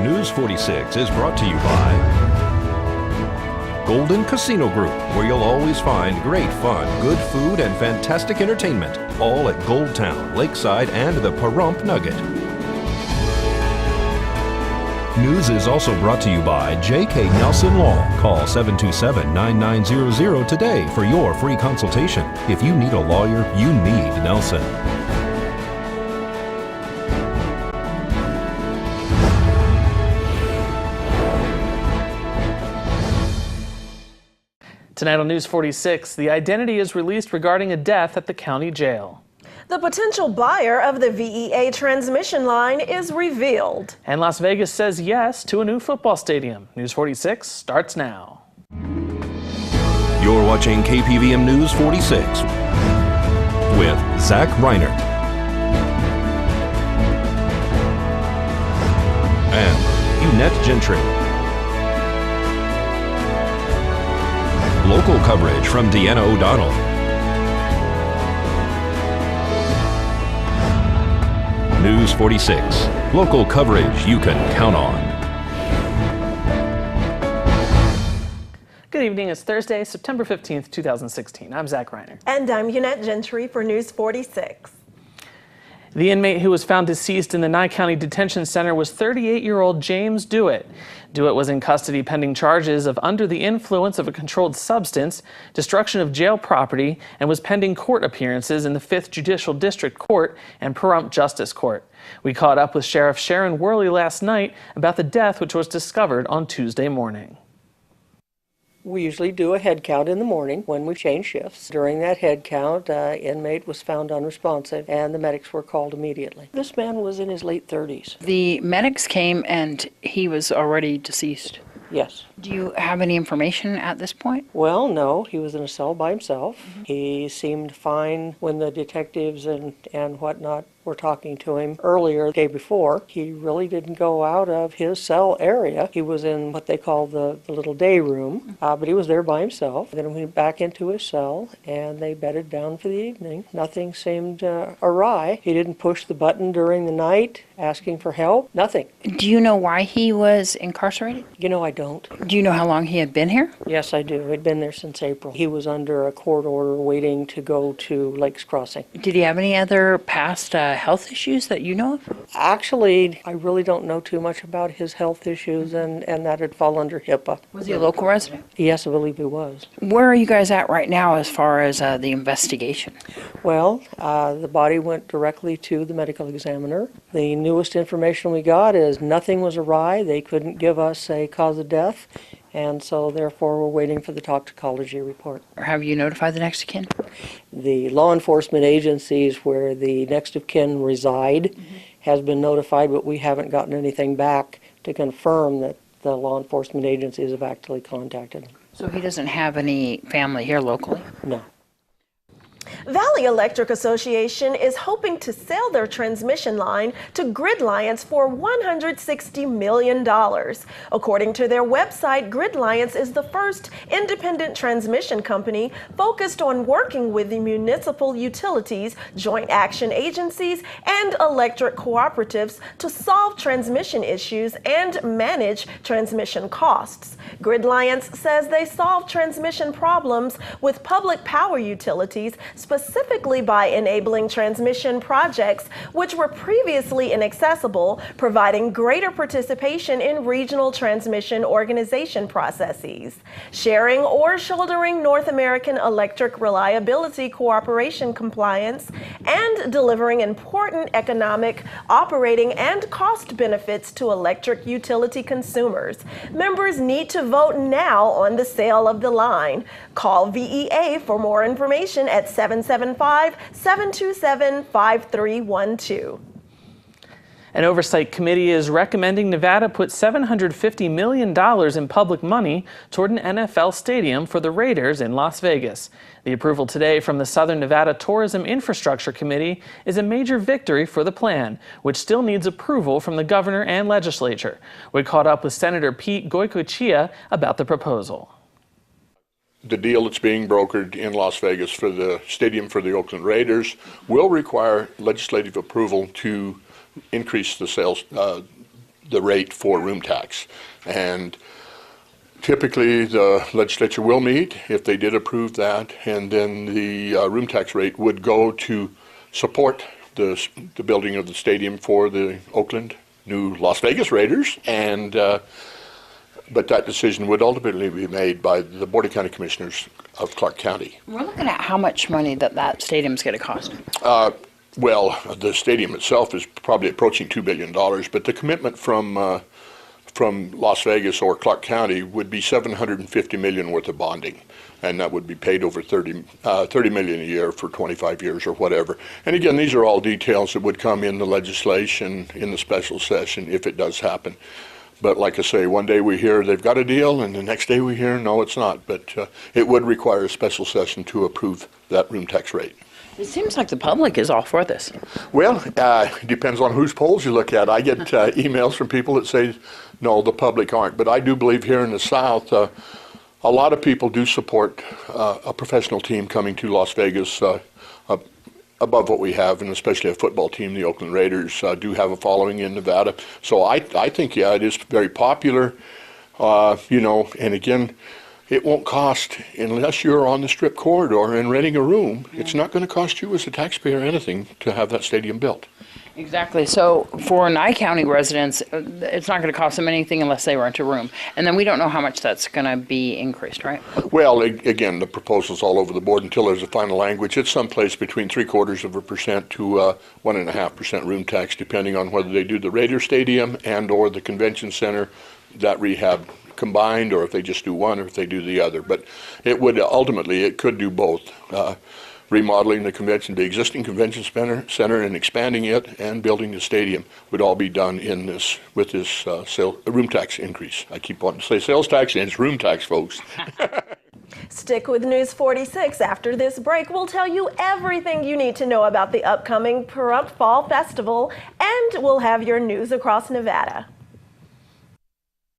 News 46 is brought to you by Golden Casino Group, where you'll always find great fun, good food, and fantastic entertainment, all at Gold Town, Lakeside, and the Pahrump Nugget. News is also brought to you by J.K. Nelson Law. Call 727-9900 today for your free consultation. If you need a lawyer, you need Nelson. Tonight on News 46, the identity is released regarding a death at the county jail. The potential buyer of the VEA transmission line is revealed. And Las Vegas says yes to a new football stadium. News 46 starts now. You're watching KPVM News 46 with Zach Reinert and Eunette Gentry. Local coverage from Deanna O'Donnell. News 46. Local coverage you can count on. Good evening. It's Thursday, September 15th, 2016. I'm Zach Reiner. And I'm Eunette Gentry for News 46. The inmate who was found deceased in the Nye County Detention Center was 38-year-old James Dewitt. Dewitt was in custody pending charges of under the influence of a controlled substance, destruction of jail property, and was pending court appearances in the 5th Judicial District Court and Pahrump Justice Court. We caught up with Sheriff Sharon Worley last night about the death, which was discovered on Tuesday morning. We usually do a head count in the morning when we change shifts. During that head count, inmate was found unresponsive and the medics were called immediately. This man was in his late 30s. The medics came and he was already deceased. Yes. Do you have any information at this point? Well, no, he was in a cell by himself. He seemed fine when the detectives and whatnot were talking to him earlier the day before. He really didn't go out of his cell area. He was in what they call the little day room, but he was there by himself. Then he went back into his cell and they bedded down for the evening. Nothing seemed awry. He didn't push the button during the night asking for help. Nothing. Do you know why he was incarcerated? You know, I don't. Do you know how long he had been here? Yes, I do. He'd been there since April. He was under a court order waiting to go to Lakes Crossing. Did he have any other past health issues that you know of? Actually, I really don't know too much about his health issues, and that'd fall under HIPAA. Was he a local resident? Yes, I believe he was. Where are you guys at right now as far as the investigation? Well, the body went directly to the medical examiner. The newest information we got is nothing was awry. They couldn't give us a cause of death, and so therefore we're waiting for the toxicology report. Or have you notified the next of kin? The law enforcement agencies where the next of kin reside has been notified, but we haven't gotten anything back to confirm that the law enforcement agencies have actually contacted him. So he doesn't have any family here locally? No. Valley Electric Association is hoping to sell their transmission line to Gridliance for $160 million. According to their website, Gridliance is the first independent transmission company focused on working with the municipal utilities, joint action agencies, and electric cooperatives to solve transmission issues and manage transmission costs. Gridliance says they solve transmission problems with public power utilities, specifically by enabling transmission projects which were previously inaccessible, providing greater participation in regional transmission organization processes, sharing or shouldering North American Electric Reliability Cooperation compliance, and delivering important economic, operating, and cost benefits to electric utility consumers. Members need to vote now on the sale of the line. Call VEA for more information at 775-727-5312. An oversight committee is recommending Nevada put $750 million in public money toward an NFL stadium for the Raiders in Las Vegas. The approval today from the Southern Nevada Tourism Infrastructure Committee is a major victory for the plan, which still needs approval from the governor and legislature. We caught up with Senator Pete Goicoechea about the proposal. The deal that's being brokered in Las Vegas for the stadium for the Oakland Raiders will require legislative approval to increase the the rate for room tax. And typically, the legislature will meet if they did approve that, and then the room tax rate would go to support the building of the stadium for the Oakland new Las Vegas Raiders, and but that decision would ultimately be made by the Board of County Commissioners of Clark County. We're looking at how much money that stadium's going to cost. Well, the stadium itself is probably approaching $2 billion, but the commitment from Las Vegas or Clark County would be $750 million worth of bonding, and that would be paid over $30 million a year for 25 years or whatever. And again, these are all details that would come in the legislation in the special session if it does happen. But like I say, one day we hear they've got a deal, and the next day we hear no, it's not. But it would require a special session to approve that room tax rate. It seems like the public is all for this. Well, it depends on whose polls you look at. I get emails from people that say, no, the public aren't. But I do believe here in the South, a lot of people do support a professional team coming to Las Vegas above what we have, and especially a football team. The Oakland Raiders do have a following in Nevada. So I think, yeah, it is very popular, and again, it won't cost, unless you're on the Strip corridor and renting a room, it's not going to cost you as a taxpayer anything to have that stadium built. Exactly. So for Nye County residents, it's not going to cost them anything unless they rent a room. And then we don't know how much that's going to be increased, right? Well, again, the proposal's all over the board until there's a final language. It's someplace between 0.75% to 1.5% room tax, depending on whether they do the Raider Stadium and or the convention center, that rehab combined, or if they just do one, or if they do the other. But it would ultimately, it could do both. Remodeling the existing convention center and expanding it, and building the stadium would all be done with this room tax increase. I keep wanting to say sales tax, and it's room tax, folks. Stick with News 46. After this break, we'll tell you everything you need to know about the upcoming Pahrump Fall Festival, and we'll have your news across Nevada.